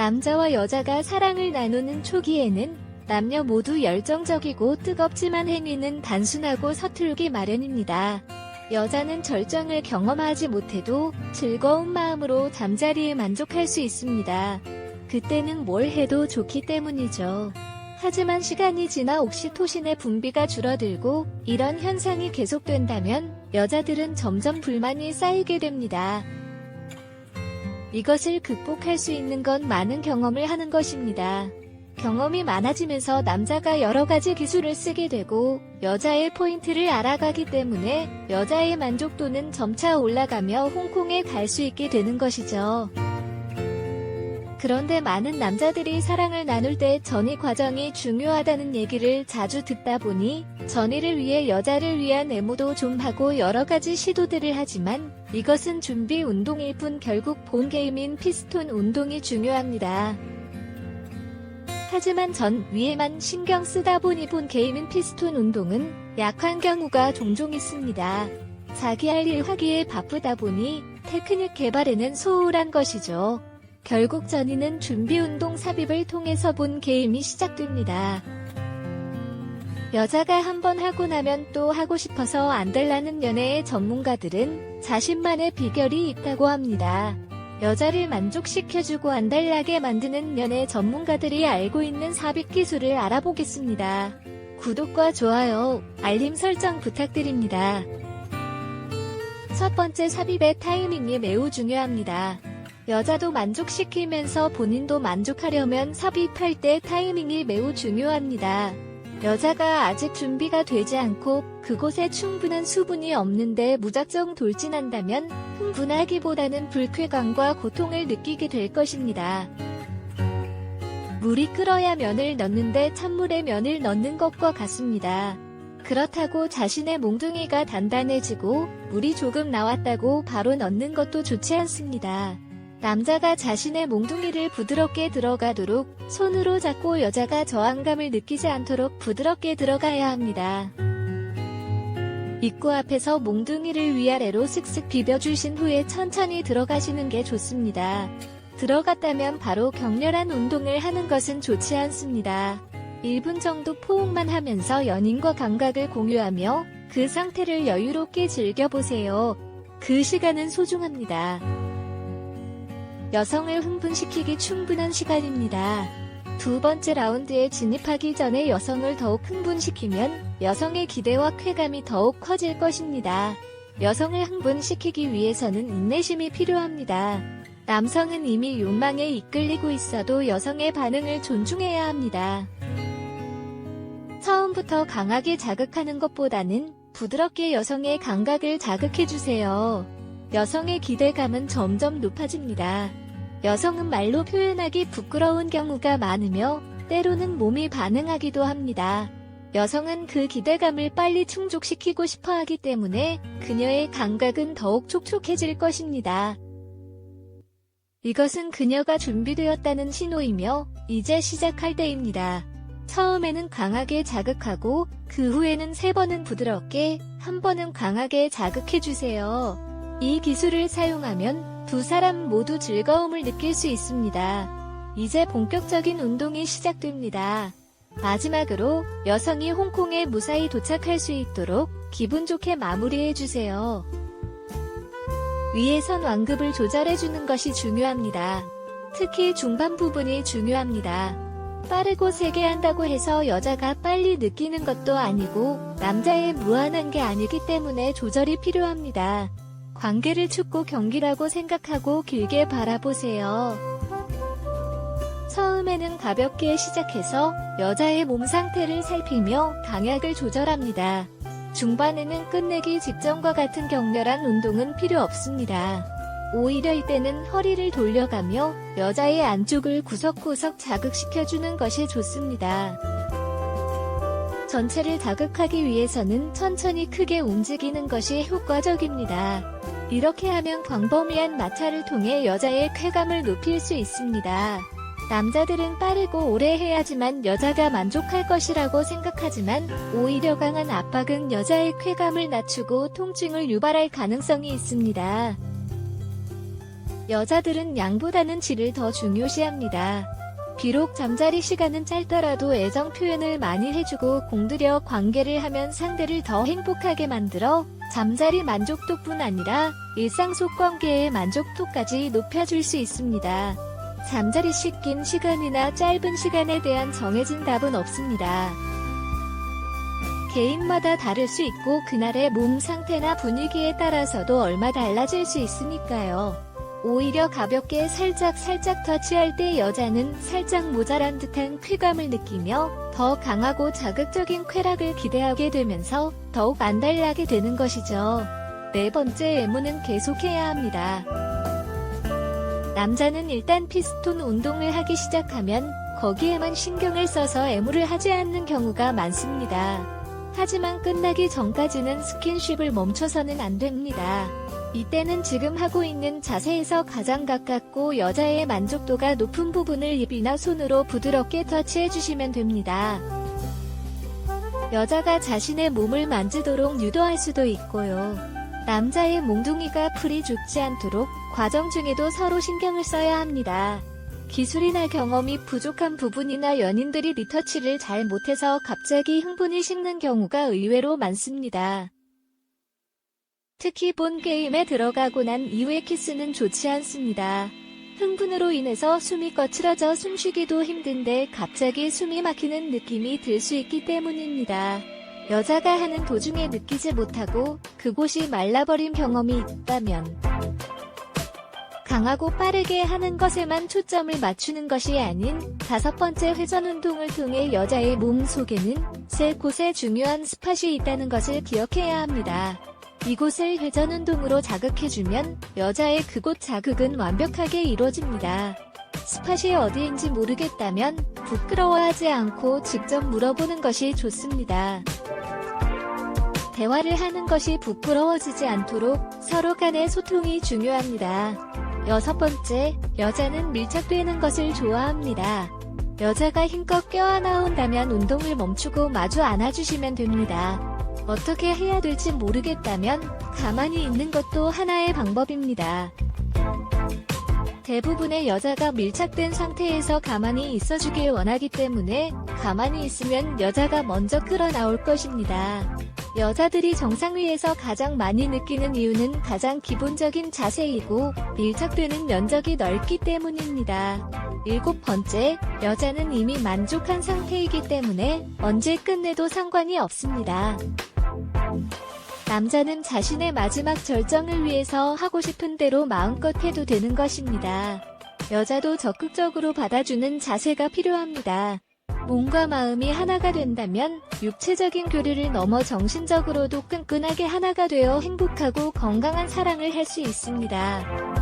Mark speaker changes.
Speaker 1: 남자와 여자가 사랑을 나누는 초기에는 남녀 모두 열정적이고 뜨겁지만 행위는 단순하고 서툴기 마련입니다. 여자는 절정을 경험하지 못해도 즐거운 마음으로 잠자리에 만족할 수 있습니다. 그때는 뭘 해도 좋기 때문이죠. 하지만 시간이 지나 옥시토신의 분비가 줄어들고 이런 현상이 계속된다면 여자들은 점점 불만이 쌓이게 됩니다. 이것을 극복할 수 있는 건 많은 경험을 하는 것입니다. 경험이 많아지면서 남자가 여러 가지 기술을 쓰게 되고 여자의 포인트를 알아가기 때문에 여자의 만족도는 점차 올라가며 홍콩에 갈 수 있게 되는 것이죠. 그런데 많은 남자들이 사랑을 나눌 때 전이 과정이 중요하다는 얘기를 자주 듣다 보니 전이를 위해 여자를 위한 애무도 좀 하고 여러 가지 시도들을 하지만 이것은 준비 운동일 뿐 결국 본 게임인 피스톤 운동이 중요합니다. 하지만 전 위에만 신경 쓰다 보니 본 게임인 피스톤 운동은 약한 경우가 종종 있습니다. 자기 할 일 하기에 바쁘다 보니 테크닉 개발에는 소홀한 것이죠. 결국 전이는 준비운동 삽입을 통해서 본 게임이 시작됩니다. 여자가 한번 하고 나면 또 하고 싶어서 안 될라는 연애의 전문가들은 자신만의 비결이 있다고 합니다. 여자를 만족시켜주고 안달나게 만드는 연애 전문가들이 알고 있는 삽입 기술을 알아보겠습니다. 구독과 좋아요, 알림 설정 부탁드립니다. 첫 번째, 삽입의 타이밍이 매우 중요합니다. 여자도 만족시키면서 본인도 만족하려면 삽입할 때 타이밍이 매우 중요합니다. 여자가 아직 준비가 되지 않고 그곳에 충분한 수분이 없는데 무작정 돌진한다면 흥분하기보다는 불쾌감과 고통을 느끼게 될 것입니다. 물이 끓어야 면을 넣는데 찬물에 면을 넣는 것과 같습니다. 그렇다고 자신의 몽둥이가 단단해지고 물이 조금 나왔다고 바로 넣는 것도 좋지 않습니다. 남자가 자신의 몽둥이를 부드럽게 들어가도록 손으로 잡고 여자가 저항감을 느끼지 않도록 부드럽게 들어가야 합니다. 입구 앞에서 몽둥이를 위아래로 슥슥 비벼주신 후에 천천히 들어가시는 게 좋습니다. 들어갔다면 바로 격렬한 운동을 하는 것은 좋지 않습니다. 1분 정도 포옹만 하면서 연인과 감각을 공유하며 그 상태를 여유롭게 즐겨보세요. 그 시간은 소중합니다. 여성을 흥분시키기 충분한 시간입니다. 두 번째 라운드에 진입하기 전에 여성을 더욱 흥분시키면 여성의 기대와 쾌감이 더욱 커질 것입니다. 여성을 흥분시키기 위해서는 인내심이 필요합니다. 남성은 이미 욕망에 이끌리고 있어도 여성의 반응을 존중해야 합니다. 처음부터 강하게 자극하는 것보다는 부드럽게 여성의 감각을 자극해주세요. 여성의 기대감은 점점 높아집니다. 여성은 말로 표현하기 부끄러운 경우가 많으며 때로는 몸이 반응하기도 합니다. 여성은 그 기대감을 빨리 충족시키고 싶어 하기 때문에 그녀의 감각은 더욱 촉촉해질 것입니다. 이것은 그녀가 준비되었다는 신호이며 이제 시작할 때입니다. 처음에는 강하게 자극하고 그 후에는 3번은 부드럽게, 1번은 강하게 자극해주세요. 이 기술을 사용하면 두 사람 모두 즐거움을 느낄 수 있습니다. 이제 본격적인 운동이 시작됩니다. 마지막으로 여성이 홍콩에 무사히 도착할 수 있도록 기분 좋게 마무리해주세요. 위에선 완급을 조절해주는 것이 중요합니다. 특히 중반 부분이 중요합니다. 빠르고 세게 한다고 해서 여자가 빨리 느끼는 것도 아니고 남자의 무한한 게 아니기 때문에 조절이 필요합니다. 관계를 축구 경기라고 생각하고 길게 바라보세요. 처음에는 가볍게 시작해서 여자의 몸 상태를 살피며 강약을 조절합니다. 중반에는 끝내기 직전과 같은 격렬한 운동은 필요 없습니다. 오히려 이때는 허리를 돌려가며 여자의 안쪽을 구석구석 자극시켜주는 것이 좋습니다. 전체를 자극하기 위해서는 천천히 크게 움직이는 것이 효과적입니다. 이렇게 하면 광범위한 마찰을 통해 여자의 쾌감을 높일 수 있습니다. 남자들은 빠르고 오래 해야지만 여자가 만족할 것이라고 생각하지만 오히려 강한 압박은 여자의 쾌감을 낮추고 통증을 유발할 가능성이 있습니다. 여자들은 양보다는 질을 더 중요시합니다. 비록 잠자리 시간은 짧더라도 애정 표현을 많이 해주고 공들여 관계를 하면 상대를 더 행복하게 만들어 잠자리 만족도뿐 아니라 일상 속 관계의 만족도까지 높여줄 수 있습니다. 잠자리 긴 시간이나 짧은 시간에 대한 정해진 답은 없습니다. 개인마다 다를 수 있고 그날의 몸 상태나 분위기에 따라서도 얼마 달라질 수 있으니까요. 오히려 가볍게 살짝 터치할 때 여자는 살짝 모자란 듯한 쾌감을 느끼며 더 강하고 자극적인 쾌락을 기대하게 되면서 더욱 안달나게 되는 것이죠. 네 번째, 애무는 계속해야 합니다. 남자는 일단 피스톤 운동을 하기 시작하면 거기에만 신경을 써서 애무를 하지 않는 경우가 많습니다. 하지만 끝나기 전까지는 스킨십을 멈춰서는 안 됩니다. 이때는 지금 하고 있는 자세에서 가장 가깝고 여자의 만족도가 높은 부분을 입이나 손으로 부드럽게 터치해주시면 됩니다. 여자가 자신의 몸을 만지도록 유도할 수도 있고요. 남자의 몽둥이가 풀이 죽지 않도록 과정 중에도 서로 신경을 써야 합니다. 기술이나 경험이 부족한 부분이나 연인들이 리터치를 잘 못해서 갑자기 흥분이 식는 경우가 의외로 많습니다. 특히 본 게임에 들어가고 난 이후의 키스는 좋지 않습니다. 흥분으로 인해서 숨이 거칠어져 숨쉬기도 힘든데 갑자기 숨이 막히는 느낌이 들 수 있기 때문입니다. 여자가 하는 도중에 느끼지 못하고 그곳이 말라버린 경험이 있다면 강하고 빠르게 하는 것에만 초점을 맞추는 것이 아닌 5번째 회전 운동을 통해 여자의 몸 속에는 3곳의 중요한 스팟이 있다는 것을 기억해야 합니다. 이곳을 회전 운동으로 자극해주면 여자의 그곳 자극은 완벽하게 이루어집니다. 스팟이 어디인지 모르겠다면 부끄러워하지 않고 직접 물어보는 것이 좋습니다. 대화를 하는 것이 부끄러워지지 않도록 서로 간의 소통이 중요합니다. 6번째, 여자는 밀착되는 것을 좋아합니다. 여자가 힘껏 껴안아온다면 운동을 멈추고 마주 안아주시면 됩니다. 어떻게 해야 될지 모르겠다면 가만히 있는 것도 하나의 방법입니다. 대부분의 여자가 밀착된 상태에서 가만히 있어주길 원하기 때문에 가만히 있으면 여자가 먼저 끌어나올 것입니다. 여자들이 정상 위에서 가장 많이 느끼는 이유는 가장 기본적인 자세이고 밀착되는 면적이 넓기 때문입니다. 7번째, 여자는 이미 만족한 상태이기 때문에 언제 끝내도 상관이 없습니다. 남자는 자신의 마지막 절정을 위해서 하고 싶은 대로 마음껏 해도 되는 것입니다. 여자도 적극적으로 받아주는 자세가 필요합니다. 몸과 마음이 하나가 된다면 육체적인 교류를 넘어 정신적으로도 끈끈하게 하나가 되어 행복하고 건강한 사랑을 할 수 있습니다.